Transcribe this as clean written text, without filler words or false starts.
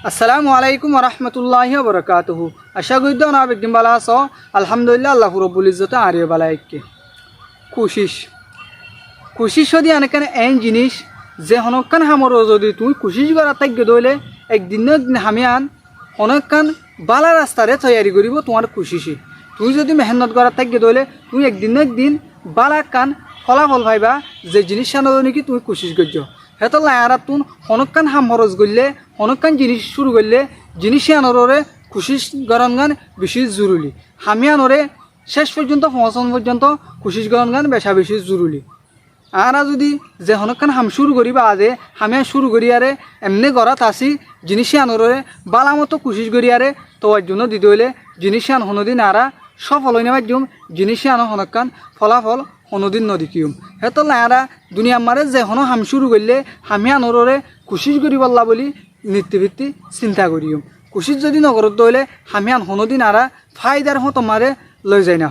আসসালামু আলাইকুম ওরহমতুল্লাহি ওবরাকাতুহু। আশা করি তো না একদিন বালা আছো। আলহামদুলিল্লাহ আল্লাহ রব্বুল ইজ্জতে আরিও বালা একে কুশিস যদি আনেকানে এন জিনিস যে হনকান হামরো যদি তুই কুশিস করা থাকবে দইলে একদিন না একদিন হামিয়ান হনকান বালা রাস্তারে তৈয়ারি করিব তোমার কুশিসে। তুই যদি মেহনত করা থাকবে দইলে তুই একদিন না একদিন বালা কান ফলাফল পাইবা যে জিনিস আনো নাকি তুমি কুশিস করছ। হেতল লায়ারা তুন হনকান হাম খরচ করলে হনকান জিনিস শুরু করলে জিনিসে আনরে কুশিস গরম গান বেশি জরুরি। হামি আনরে শেষ পর্যন্ত পৌঁছানো পর্যন্ত কুশিস গরম গান বেশি জরুরি। আরা যদি যে হনকান হাম শুরু করিবা আজে হামিয়া শুরু করিয়ারে এমনি গড়াত আসি জিনিসে আনরে বালা মতো কুশিস করিয়ারে তোয়ার জন্য দিতে হইলে জিনিসে আন হনদিন আরা সফল হইনে মাধ্যম জিনিসে আনো হনকান ফলাফল হনদিন নদীকিউম। হেতল আরা দুনিয়া মারে যে হন হাম শুরু করলে হামি আনরে কুশিস করি বললা বলি নিত্যভিত্তি চিন্তা করিম। কুশিস যদি নগরত হইলে হামি আন হনদিন আরা ফায়দার হতো মারে লই যায় না।